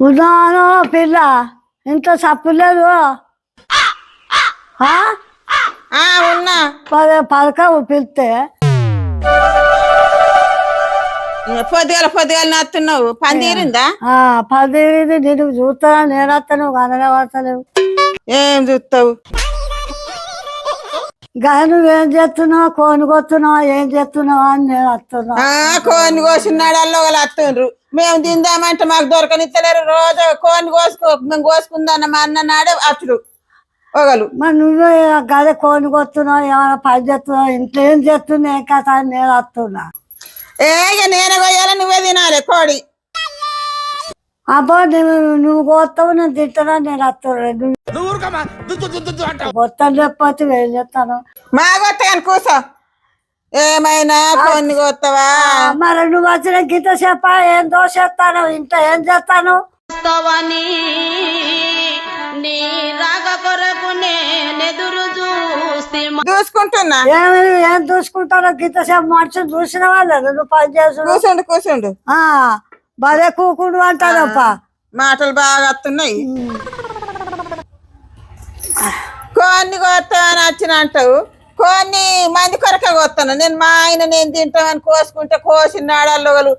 ఉన్నాను పిల్ల ఇంత సప్పులేదు. ఉన్నా పలకవు పిలితే పొద్దుగాల నత్తున్నావు పని తీరిందా? పది నేను చూస్తాను నేను వస్తాను గననే వస్తలేవు. ఏం చూస్తావు? కానీ నువ్వేం చేస్తున్నావు కొనుకొస్తున్నావు ఏం చేస్తున్నావు అని నేను వస్తున్నా. కోని కోసినాడు ఒకళ్ళు వస్తుండ్రు. మేము తిందామంటే మాకు దొరకనిస్తలేరు. రోజు కోని మేము కోసుకుందాం మా అన్న నాడే అచ్చుడు ఒకళ్ళు. మరి నువ్వే గదే కొనుకొస్తున్నావు ఏమైనా పని చేస్తున్నావు ఇంట్లో ఏం చేస్తున్నా ఏం కథ అని నేను వస్తున్నా. ఇక నేనే కొయ్యాలి నువ్వే తినాలి కోడి. అబ్బో నువ్వు కోస్తావు నేను తింటున్నా నేను వస్తున్నాను. మొత్తం చెప్పచ్చు ఏం చెప్తాను. మా కొత్త కానీ కూర్చో. ఏమైనా కొన్ని కొత్తవా? మరి నువ్వు వచ్చిన గీత చెప్పా ఏం దోషేస్తాను ఇంట్లో ఏం చేస్తాను. చూసుకుంటున్నా ఏం చూసుకుంటానో గీత సేపు మనుషులు చూసిన వాళ్ళు నువ్వు పని చేసు కూర్చుండు. భలే కూకుండు అంటానప్ప. మాటలు బాగా వస్తున్నాయి. కొన్ని కొత్తవని వచ్చిన అంటావు. కొన్ని మంది కొరకే కొత్తాను నేను. మా ఆయన నేను తింటామని కోసుకుంటే కోసినాడు ఒకళ్ళు.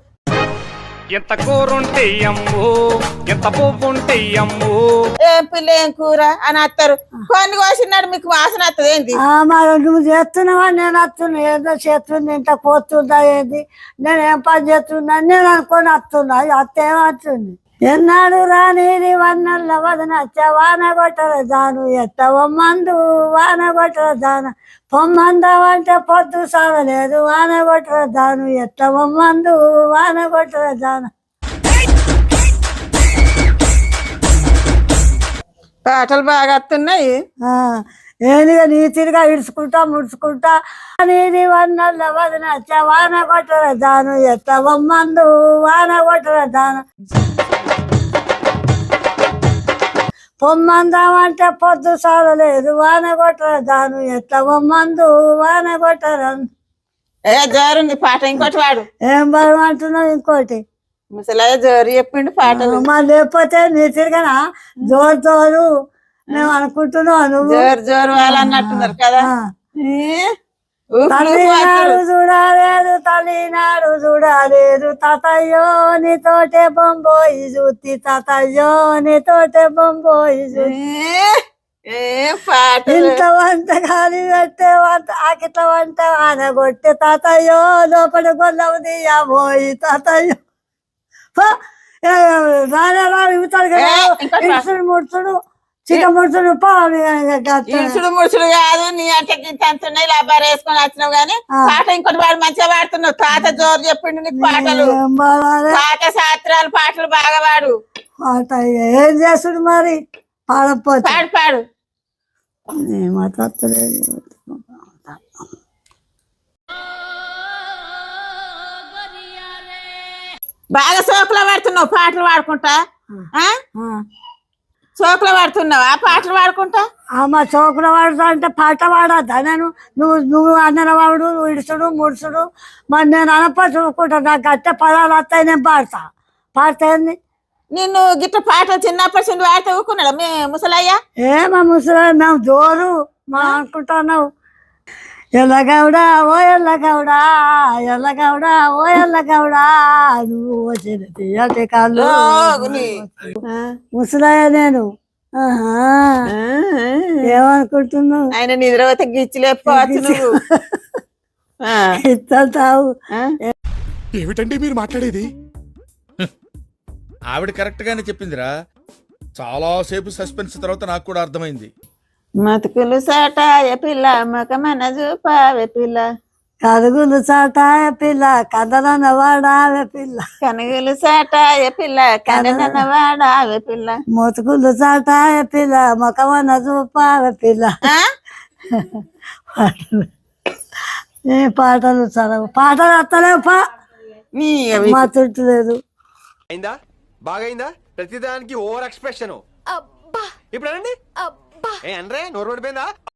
ఎంత కూర ఉంటే అమ్ము ఎంత పువ్వు ఉంటే అమ్ము ఏం పిల్ల ఏం కూర అని వస్తారు. కొన్ని కోసినాడు మీకు వాసన వస్తుంది ఏంది? మరి నువ్వు చేస్తున్నావా నేను వస్తున్నా ఏదో చేస్తుంది ఇంత కోస్తుందా ఏంది నేను ఏం పని చేస్తున్నా నేను అనుకొని వస్తున్నా. అత్తేమవుతుంది ఎన్నాడు రాని వన్నల్ల వదనచ్చ వాన కొట్టర జాను ఎత్తవమ్మందు వాన కొట్టర జాన పొమ్మందామంటే పొద్దు సాగలేదు వాన కొట్టర జాను ఎత్తవమ్మందు వాన కొట్టర జాన. పాటలు బాగా వస్తున్నాయి. ఏదిగా నీతిగా ఇడుచుకుంటా ముడుచుకుంటా నీది వన్నల్ల వదనచ్చ వాన కొట్టర జాను ఎత్తవమ్మందు వాన కొట్టర జాన. పొమ్మందామంటే పొద్దు సాగలేదు వాన కొట్టర జాను ఎత్తవమ్మందు వాన కొట్టర. జోరుంది పాట. ఇంకోటి వాడు. ఏం బలం అంటున్నావు ఇంకోటి? ముసలయ్య జోరు చెప్పిండు పాటలు. మరి లేకపోతే నీతిగానా జోరు జోరు మేము అనుకుంటున్నావు. నువ్వు జోరు వాళ్ళు అన్నట్టున్నారు కదా. తల్లినాడు చూడలేదు తల్లినాడు చూడలేదు తాతయ్యో నీతోటే బొంబోయి చూతి తాతయ్యో నీతోటే బొంబోయి చూతి. ఇంత వంట గాలి పెట్టే వంట ఆకిట వంట ఆనగొట్టే తాతయ్యో లోపల గొల్లవు దియ్యబోయి తాతయ్యో. రానే రాడు ఇవుతాడు కదా ఇడుచుడు ముడుచుడు చిన్న ముడుచుడు ఇడుచుడు ముడుచుడు కాదు. నీ అంటకి తంతున్నాయి లాభాలు వేసుకొని వచ్చినావు గానీ పాట ఇంకోటి వాడు మంచిగా పాడుతున్నావు. తాత జోరు చెప్పిండు నీకు పాటలు. తాత శాస్త్రాలు పాటలు బాగా పాడు. పాట ఏం చేస్తుడు మరి పాడపోతే పాడు పాడు. మాట్లాడలేదు బాగా సోకులో పడుతున్నావు పాటలు పాడుకుంటా. చోకులో పాడుతున్నావు ఆ పాటలు పాడుకుంటా. మా చోకులో పాడుతా అంటే పాట పాడద్దా నేను? నువ్వు అన్నర వాడు నువ్వు ఇడుచుడు ముడుచుడు మరి నేను అనప చూసుకుంటా. నాకు అట్టే పదాలు వస్తాయి నేను పాడతాయింది. నిన్ను గిట్ట పాటలు చిన్నప్పటి నుంచి పాడితే ఊరుకున్నాడు మీ ముసలయ్య? మా ముసలి మేము జోరు మా అనుకుంటున్నావు. ఎల్లగౌడా ఓ ఎల్లగౌడా ఎల్లగౌడా ఓ ఎల్లగౌడా నువ్వు వచ్చిన తీయటి కాళ్ళు ముసలయ్య నేను. ఏమనుకుంటున్నావు? ఆయన నిద్రపోతే గిచ్చి లేపుకోవచ్చు నువ్వు. ఇస్తావు ఏమిటండి మీరు మాట్లాడేది? ఆవిడ కరెక్ట్ గానే చెప్పిందిరా. చాలా సేపు సస్పెన్స్ తర్వాత నాకు కూడా అర్థమైంది. మతుకులు సాటాయ పిల్ల మకమన చూపావే పిల్ల కనుగులు సాటాయ పిల్ల కథలన వాడావే పిల్ల కనుగులు సాటాయ పిల్ల కథలన వాడావే పిల్ల మొతుకులు సాటాయ పిల్ల మకమన చూపావే పిల్ల. ఏ పాటలు చదవు పాటలు వస్తలేవు మా చుట్టూ లేదు. అయిందా బాగైందా? ప్రతిదానికి ఓవర్ ఎక్స్ప్రెషన్. ఇప్పుడు అనండి. ఏ అనరే నోరు పడిపోయిందా?